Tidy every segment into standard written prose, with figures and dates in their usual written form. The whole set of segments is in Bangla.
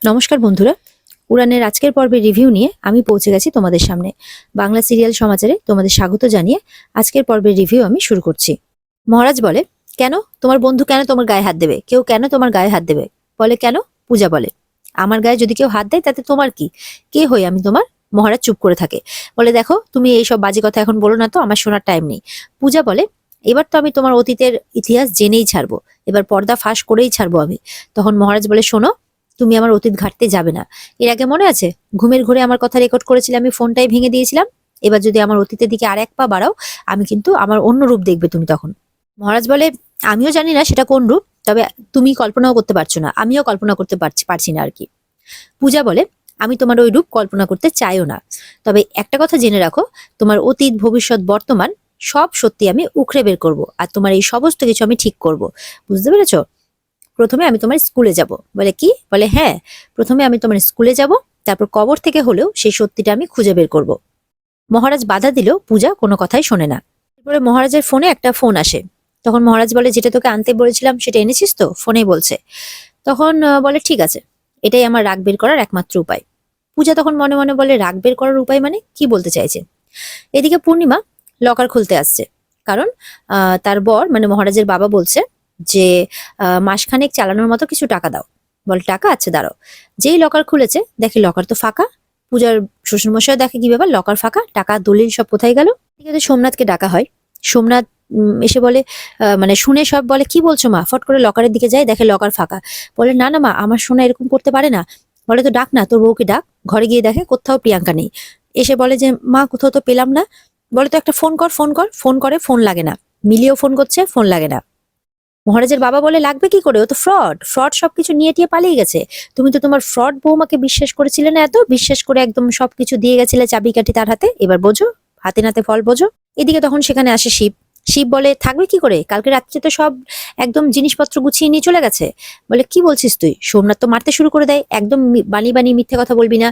নমস্কার বন্ধুরা, উড়ানের আজকের পর্বের রিভিউ নিয়ে আমি পৌঁছে গেছি তোমাদের সামনে। বাংলা সিরিয়াল সমাচারে তোমাদের স্বাগত জানিয়ে আজকের পর্বের রিভিউ আমি শুরু করছি। মহারাজ বলে, কেন তোমার বন্ধু কেন তোমার গায়ে হাত দেবে? কেউ কেন তোমার গায়ে হাত দেবে? বলে, কেন? পূজা বলে, আমার গায়ে যদি কেউ হাত দেয় তাতে তোমার কি? কে হই আমি তোমার? মহারাজ চুপ করে থাকে, বলে, দেখো তুমি এইসব বাজে কথা এখন বলো না তো, আমার শোনার টাইম নেই। পূজা বলে, এবার তো আমি তোমার অতীতের ইতিহাস জেনেই ছাড়বো, এবার পর্দা ফাঁস করেই ছাড়বো আমি। তখন মহারাজ বলে, শোনো, তুমি আমার অতীত ঘাটতে যাবে না। এর আগে মনে আছে ঘুমের ঘোরে আমার কথা রেকর্ড করেছিলে, আমি ফোনটাই ভেঙে দিয়েছিলাম। এবার যদি আমার অতীতের দিকে আর এক পা বাড়াও, আমি কিন্তু আমার অন্য রূপ দেখবে তুমি তখন। মহারাজ বলে, আমিও জানি না সেটা কোন রূপ, তবে তুমি কল্পনাও করতে পারছো না, আমিও কল্পনা করতে পারছি না আর কি। পূজা বলে, আমি তোমার ওই রূপ কল্পনা করতে চাইও না, তবে একটা কথা জেনে রাখো, তোমার অতীত ভবিষ্যৎ বর্তমান সব সত্যি আমি উখড়ে বের করব, আর তোমার এই সমস্ত কিছু আমি ঠিক করব। বুঝতে পেরেছো? প্রথমে আমি তোমার স্কুলে যাব। বলে, কি? বলে, হ্যাঁ, প্রথমে আমি তোমার স্কুলে যাব, তারপর কবর থেকে হলেও সেই সত্যিটা আমি খুঁজে বের করব। মহারাজ বাধা দিলেও পূজা কোনো কথাই শোনে না। এরপরে মহারাজের ফোনে একটা ফোন আসে। তখন মহারাজ বলে, যেটা তোকে আনতে বলেছিলাম সেটা এনেছিস তো? ফোনেই বলছে। তখন বলে, ঠিক আছে, এটাই আমার রাগ বের করার একমাত্র উপায়। পূজা তখন মনে মনে বলে, রাগ বের করার উপায় মানে কি বলতে চাইছে? এদিকে পূর্ণিমা লকার খুলতে আসছে, কারণ তার বর মানে মহারাজের বাবা বলছে যে মাসখানেক চালানোর মতো কিছু টাকা দাও। বল, টাকা? আচ্ছা দাঁড়াও। যেই লকার খুলেছে দেখে লকার তো ফাঁকা। পূজার শ্বশুরমশাই দেখে, কি ব্যাপার, লকার ফাঁকা, টাকা দলিল সব কোথায় গেল? ঠিক আছে, সোমনাথকে ডাকা হয়। সোমনাথ এসে বলে, মানে শুনে সব বলে, কি বলছো মা? ফট করে লকারের দিকে যায়, দেখে লকার ফাঁকা। বলে, না না মা, আমার সোনা এরকম করতে পারে না। বলে, তো ডাক না, তোর বউকে ডাক। ঘরে গিয়ে দেখে কোথাও প্রিয়াঙ্কা নেই। এসে বলে যে, মা কোথাও তো পেলাম না। বলে, তো একটা ফোন কর, ফোন কর। ফোন করে, ফোন লাগে না। মিলিও ফোন করছে, ফোন লাগে না। মহারাজের বাবা বলে, লাগবে কি করে, ও তো ফ্রড, ফ্রড সবকিছু নিয়ে টিয়ে পালিয়ে গেছে। তুমি তো তোমার ফ্রড বৌমাকে বিশ্বাস করেছিলে না, এত বিশ্বাস করে একদম সবকিছু দিয়ে গেছিলে চাবিকাঠি তার হাতে, এবার বোঝো, হাতে নাতে ফল বোঝো। এদিকে তখন সেখানে আসে শিব। শিব বলে, থাকবে কি করে, কালকে রাত্রে তো সব একদম জিনিসপত্র গুছিয়ে নিয়ে চলে গেছে। বলে, কি বলছিস তুই? সোমনাথ তো মারতে শুরু করে দেয়, একদম বানিয়ে বানিয়ে মিথ্যে কথা বলবি না।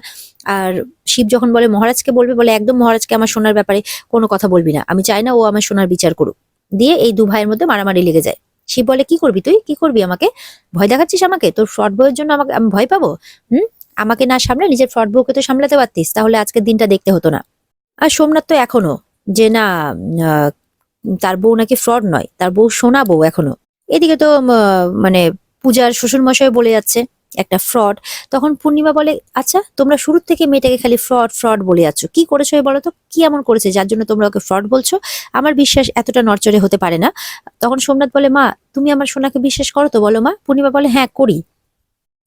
আর শিব যখন বলে মহারাজকে বলবে, বলে, একদম মহারাজকে আমার সোনার ব্যাপারে কোনো কথা বলবি না, আমি চাই না ও আমার সোনার বিচার করুক। দিয়ে এই দু ভাইয়ের মধ্যে মারামারি লেগে যায়। শিব বলে, কি করবি তুই, কি করবি? আমাকে ভয় দেখাচ্ছিস? আমাকে তোর ফ্রড বউয়ের জন্য আমাকে আমি ভয় পাবো? আমাকে না সামলে নিজের ফ্রড বউকে তো সামলাতে পারতিস, তাহলে আজকের দিনটা দেখতে হতো না। আর সোমনাথ তো এখনো যে না, আহ, তার বউ নাকি ফ্রড নয়, তার বউ সোনা বউ এখনো। এদিকে তো মানে পূজার শ্বশুর মশাই বলে যাচ্ছে একটা ফ্রড। তখন পূর্ণিমা বলে, আচ্ছা তোমরা শুরুর থেকে মেয়েটাকে খালি ফ্রড ফ্রড বলে যাচ্ছ, কি করেছো বলো তো, কি এমন করেছে যার জন্য তোমরা ওকে ফ্রড বলছো? আমার বিশ্বাস এতটা নড়চড়ে হতে পারে না। তখন সোমনাথ বলে, মা তুমি আমার সোনাকে বিশ্বাস করো তো, বলো মা। পূর্ণিমা বলে, হ্যাঁ করি।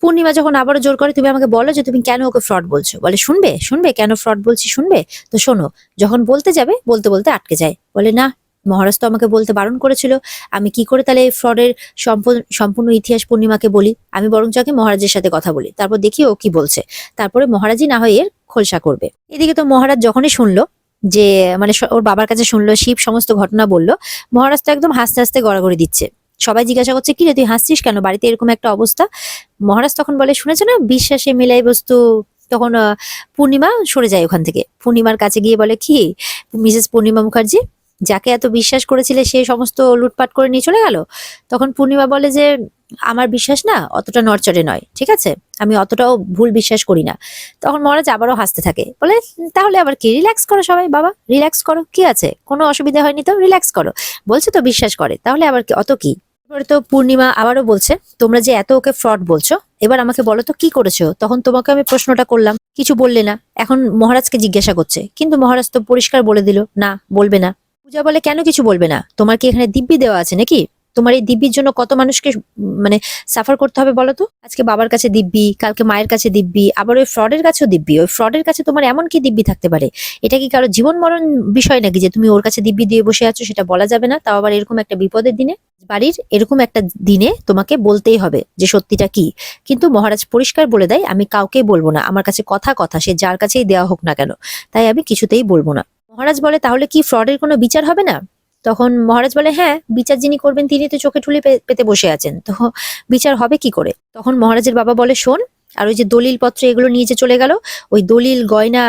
পূর্ণিমা যখন আবারও জোর করে, তুমি আমাকে বলো যে তুমি কেন ওকে ফ্রড বলছো। বলে, শুনবে শুনবে কেন ফ্রড বলছি, শুনবে তো, শোনো। যখন বলতে যাবে, বলতে বলতে আটকে যায়। বলে, না, মহারাজ তো আমাকে বলতে বারণ করেছিল, আমি কি করে তাহলে এই ফ্রডের সম্পূর্ণ ইতিহাস পূর্ণিমাকে বলি? আমি বরঞ্চ আগে মহারাজের সাথে কথা বলি, তারপর দেখি ও কি বলছে, তারপরে মহারাজই না হয় এর খোলসা করবে। এদিকে তো মহারাজ যখনই শুনলো যে মানে ওর বাবার কাছে শুনলো শিব সমস্ত ঘটনা বলল, মহারাজ তো একদম হাসতে হাসতে গড়াগড়ি দিচ্ছে। সবাই জিজ্ঞাসা করছে, কি রে তুই হাসছিস কেন, বাড়িতে এরকম একটা অবস্থা? মহারাজ তখন বলে, শুনেছো না, বিশ্বাসে মেলাই বস্তু। তখন পূর্ণিমা সরে যায় ওখান থেকে। পূর্ণিমার কাছে গিয়ে বলে, কি মিসেস পূর্ণিমা মুখার্জি, যাকে এত বিশ্বাস করেছিলে সে সমস্ত লুটপাট করে নিয়ে চলে গেল? তখন পূর্ণিমা বলে যে, আমার বিশ্বাস না অতটা নড়চড়ে নয়, ঠিক আছে, আমি অতটাও ভুল বিশ্বাস করি না। তখন মহারাজ আবারও হাসতে থাকে, বলে, তাহলে আবার কি, রিল্যাক্স করো সবাই, বাবা রিল্যাক্স করো, কি আছে, কোনো অসুবিধা হয়নি তো, রিল্যাক্স করো, বলছে তো বিশ্বাস করে, তাহলে আবার কি, অত কি। এবারে তো পূর্ণিমা আবারও বলছে, তোমরা যে এত ওকে ফ্রড বলছো, এবার আমাকে বলো তো কি করেছো? তখন তোমাকে আমি প্রশ্নটা করলাম, কিছু বললে না, এখন মহারাজকে জিজ্ঞাসা করছে, কিন্তু মহারাজ তো পরিষ্কার বলে দিল, না বলবে না। পূজা বলে, কেন কিছু বলবে না? তোমার কি এখানে দিব্যি দেওয়া আছে নাকি? তোমার এই দিব্যির জন্য কত মানুষকে মানে সাফার করতে হবে বলো তো? আজকে বাবার কাছে দিব্যি, কালকে মায়ের কাছে দিব্যি, আবার ওই ফ্রডের কাছেও দিব্যি। ওই ফ্রডের কাছে তোমার এমন কি দিব্যি থাকতে পারে? এটা কি কারো জীবন মরণ বিষয় নাকি যে তুমি ওর কাছে দিব্যি দিয়ে বসে আছো? সেটা বলা যাবে না, তাও আবার এরকম একটা বিপদের দিনে, বাড়ির এরকম একটা দিনে তোমাকে বলতেই হবে যে সত্যিটা কি। কিন্তু মহারাজ পরিষ্কার বলে দেয়, আমি কাউকে বলবো না, আমার কাছে কথা কথা, সে যার কাছেই দেওয়া হোক না কেন, তাই আমি কিছুতেই বলবো না। মহারাজ বলে, তাহলে কি ফ্রডের কোনো বিচার হবে না? তখন মহারাজ বলে, হ্যাঁ, বিচার যিনি করবেন তিনি তো চোখে ঠুলি পেতে বসে আছেন, তো বিচার হবে কি করে? তখন মহারাজের বাবা বলে, শোন, আর ওই যে দলিল পত্র এগুলো নিয়ে যে চলে গেল, ওই দলিল গয়না,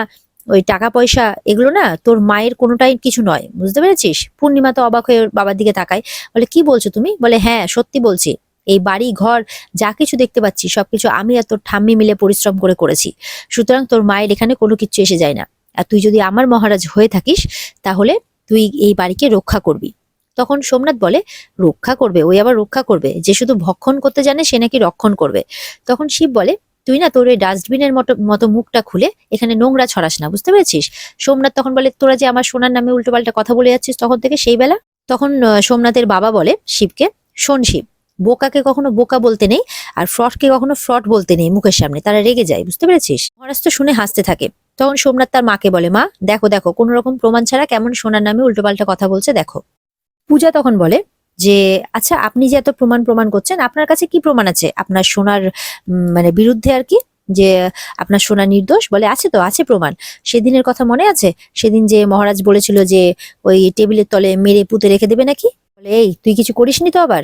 ওই টাকা পয়সা, এগুলো না তোর মায়ের কোনোটাই কিছু নয়, বুঝতে পেরেছিস? পূর্ণিমা তো অবাক হয়ে ওর বাবার দিকে তাকায়, বলে, কি বলছো তুমি? বলে, হ্যাঁ সত্যি বলছি, এই বাড়ি ঘর যা কিছু দেখতে পাচ্ছি সবকিছু আমি আর তোর ঠাম্মি মিলে পরিশ্রম করে করেছি, সুতরাং তোর মায়ের এখানে কোনো কিছু এসে যায় না। আর তুই যদি আমার মহারাজ হয়ে থাকিস তাহলে তুই এই বাড়িকে রক্ষা করবি। তখন সোমনাথ বলে, রক্ষা করবে? ওই আবার রক্ষা করবে? যে শুধু ভক্ষণ করতে জানে সে নাকি রক্ষণ করবে। তখন শিব বলে, তুই না তোর ওই ডাস্টবিনের মতো মতো মুখটা খুলে এখানে নোংরা ছড়াস না, বুঝতে পেরেছিস? সোমনাথ তখন বলে, তোরা যে আমার সোনার নামে উল্টোপাল্টা কথা বলে যাচ্ছিস তখন থেকে সেই বেলা। তখন সোমনাথের বাবা বলে শিবকে, শোন শিব, বোকাকে কখনো বোকা বলতে নেই, আর ফ্রডকে কখনো ফ্রড বলতে নেই মুখের সামনে, তারা রেগে যায়, বুঝতে পেরেছিস? মহারাজ তো শুনে হাসতে থাকে। তখন সোমনাথ তার মাকে বলে, মা দেখো দেখো কোন রকম প্রমাণ ছাড়া কেমন সোনার নামে উল্টোপাল্টা কথা বলছে দেখো। পূজা তখন বলে যে, আচ্ছা আপনি যে এত প্রমাণ প্রমাণ করছেন, আপনার কাছে কি প্রমাণ আছে আপনার সোনার মানে বিরুদ্ধে আর কি, যে আপনার সোনা নির্দোষ? বলে, আছে তো, আছে প্রমাণ। সেদিনের কথা মনে আছে? সেদিন যে মহারাজ বলেছিল যে ওই টেবিলের তলে মেরে পুঁতে রেখে দেবে নাকি? বলে, এই তুই কিছু করিসনি তো আবার?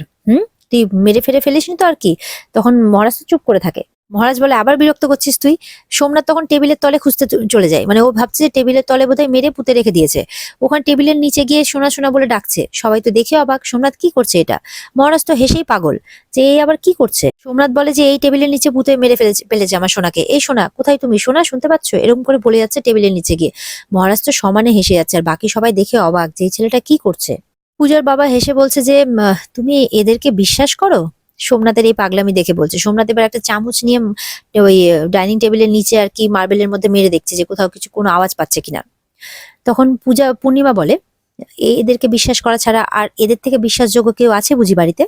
তুই মেরে ফেলে ফেলিসনি তো আর কি? তখন মহারাজ তো চুপ করে থাকে। মহারাজ বলে, আবার বিরক্ত করছিস তুই। সোমনাথ তখন টেবিলের তলে খুঁজতে চলে যায়, মানে ও ভাবছে যে টেবিলের তলে বোধহয় মেরে পুঁতে রেখে দিয়েছে। ওখানে টেবিলের নিচে গিয়ে সোনা সোনা বলে ডাকছে, সবাই তো দেখে অবাক, সোমনাথ কি করছে এটা? মহারাজ তো হেসেই পাগল যে এই আবার কি করছে। সোমনাথ বলে যে এই টেবিলের নিচে পুঁতে মেরে ফেলেছে আমার সোনাকে। এই সোনা কোথায় তুমি? সোনা শুনতে পাচ্ছ? এরকম করে বলে যাচ্ছে টেবিলের নিচে গিয়ে। মহারাজ তো সমানে হেসে যাচ্ছে, আর বাকি সবাই দেখে অবাক যে এই ছেলেটা কি করছে। পূজার বাবা হেসে বলছে যে তুমি এদেরকে বিশ্বাস করো? সোমনাথের এই পাগলামি দেখে বলছে। সোমনাথ এবার একটা চামচ নিয়ে ওই ডাইনিং টেবিলের নিচে আর কি মার্বেলের মধ্যে মেরে দেখছে যে কোথাও কিছু কোনো আওয়াজ পাচ্ছে কিনা। তখন পূর্ণিমা বলে, এদেরকে বিশ্বাস করা ছাড়া আর এদের থেকে বিশ্বাসযোগ্য কেউ আছে বুঝি বাড়িতে?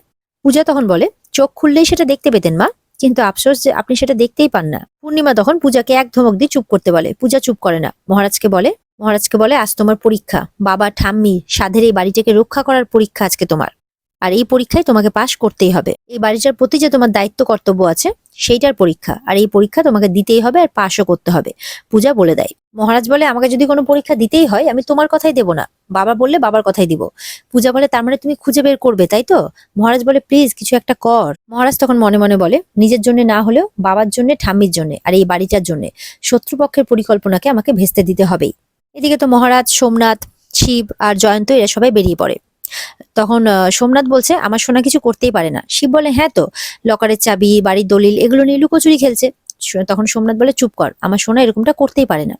পূজা তখন বলে, চোখ খুললেই সেটা দেখতে পেতেন মা, কিন্তু আফসোস যে আপনি সেটা দেখতেই পান না। পূর্ণিমা তখন পূজাকে এক ধমক দিয়ে চুপ করতে বলে। পূজা চুপ করে না। মহারাজকে বলে আজ তোমার পরীক্ষা, বাবা ঠাম্মি সাধের এই বাড়িটাকে রক্ষা করার পরীক্ষা আজকে তোমার, আর এই পরীক্ষায় তোমাকে পাশ করতেই হবে। এই বাড়িটার প্রতি যে তোমার দায়িত্ব কর্তব্য আছে সেইটার পরীক্ষা, আর এই পরীক্ষা তোমাকে দিতেই হবে আর পাশও করতে হবে। পূজা বলে দেয়। মহারাজ বলে, আমাকে যদি কোনো পরীক্ষা দিতেই হয় আমি তোমার কথাই দেব না, বাবা বললে বাবার কথাই দিব। পূজা বলে, তার মানে তুমি খুঁজে বের করবে তাই তো? মহারাজ বলে, প্লিজ কিছু একটা কর। মহারাজ তখন মনে মনে বলে, নিজের জন্য না হলেও বাবার জন্য, ঠাম্মির জন্য আর এই বাড়িটার জন্য শত্রুপক্ষের পরিকল্পনাকে আমাকে ভেস্তে দিতে হবেই। এদিকে তো মহারাজ, সোমনাথ, শিব আর জয়ন্ত এরা সবাই বেরিয়ে পড়ে। তখন সোমনাথ বলছে, আমার সোনা কিছু করতেই পারে না। শিব বলে, হ্যাঁ তো, লকারের চাবি, বাড়ির দলিল এগুলো নিয়ে লুকোচুরি খেলছে। তখন সোমনাথ বলে, চুপ কর, আমার সোনা এরকমটা করতেই পারে না।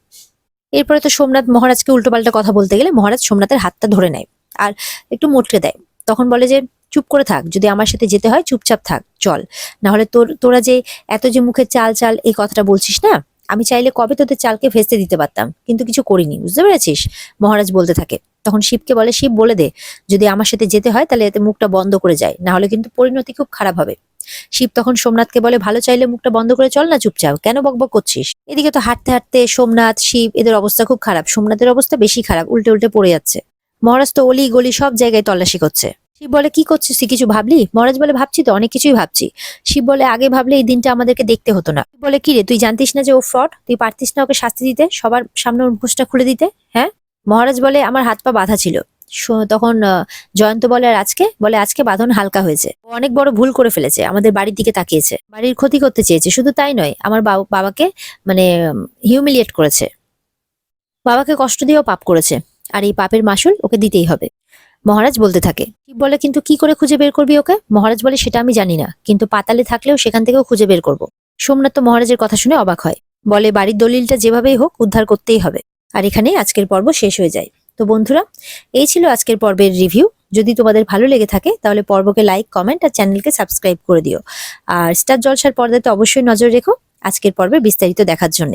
এরপরে তো সোমনাথ মহারাজকে উল্টোপাল্টা কথা বলতে গেলে মহারাজ সোমনাথের হাতটা ধরে নেয় আর একটু মোটকে দেয়। তখন বলে যে, চুপ করে থাক, যদি আমার সাথে যেতে হয় চুপচাপ থাক, চল, না হলে তোরা যে এত যে মুখে চাল চাল এই কথাটা বলছিস না, আমি চাইলে কবে তোদের চালকে ভেস্তে দিতে পারতাম, কিন্তু কিছু করিনি, বুঝতে পেরেছিস? মহারাজ বলতে থাকে। তখন শিবকে বলে, শিব বলে দে, যদি আমার সাথে যেতে হয় তাহলে এতে মুখটা বন্ধ করে যায়, না হলে কিন্তু পরিণতি খুব খারাপ হবে। শিব তখন সোমনাথকে বলে, ভালো চাইলে মুখটা বন্ধ করে চল না, চুপচাপ কেন বকবক করছিস? এদিকে তো হাঁটতে হাঁটতে সোমনাথ, শিব এদের অবস্থা খুব খারাপ। সোমনাথের অবস্থা বেশি খারাপ, উল্টে উল্টে পড়ে যাচ্ছে। মহারাজ তো অলি গলি সব জায়গায় তল্লাশি করছে। শিব বলে, কি করছিস তুই, কিছু ভাবলি? মহারাজ বলে, ভাবছি তো, অনেক কিছুই ভাবছি। শিব বলে, আগে ভাবলে এই দিনটা আমাদেরকে দেখতে হতো না। শিব বলে, কি রে, তুই জানতিস না যে ও ফ্রড? তুই পারতিস না ওকে শাস্তি দিতে, সবার সামনে ওর মুখোশটা খুলে দিতে? হ্যাঁ। মহারাজ বলে, আমার হাত পা বাঁধা ছিল। তখন জয়ন্ত বলে, আর আজকে? বলে, আজকে বাঁধন হালকা হয়েছে। ও অনেক বড় ভুল করে ফেলেছে, আমাদের বাড়ির দিকে তাকিয়েছে, বাড়ির ক্ষতি করতে চেয়েছে। শুধু তাই নয়, আমার বাবাকে মানে হিউমিলিয়েট করেছে, বাবাকে কষ্ট দিয়েও পাপ করেছে, আর এই পাপের মাসুল ওকে দিতেই হবে। মহারাজ বলতে থাকে। শিব বলে, কিন্তু কি করে খুঁজে বের করবি ওকে? মহারাজ বলে, সেটা আমি জানি না, কিন্তু পাতালে থাকলেও সেখান থেকেও খুঁজে বের করব। সোমনাথ তো মহারাজের কথা শুনে অবাক হয়, বলে, বাড়ির দলিলটা যেভাবেই হোক উদ্ধার করতেই হবে। আর এখানেই আজকের পর্ব শেষ হয়ে যায়। তো বন্ধুরা, এই ছিল আজকের পর্বের রিভিউ। যদি তোমাদের ভালো লেগে থাকে তাহলে পর্বকে লাইক, কমেন্ট আর চ্যানেলকে সাবস্ক্রাইব করে দিও। আর স্টার জলসার পর্দাতে অবশ্যই নজর রেখো আজকের পর্বের বিস্তারিত দেখার জন্য।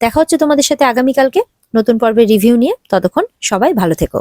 দেখা হচ্ছে তোমাদের সাথে আগামীকালকে নতুন পর্বের রিভিউ নিয়ে। ততক্ষণ সবাই ভালো থেকো।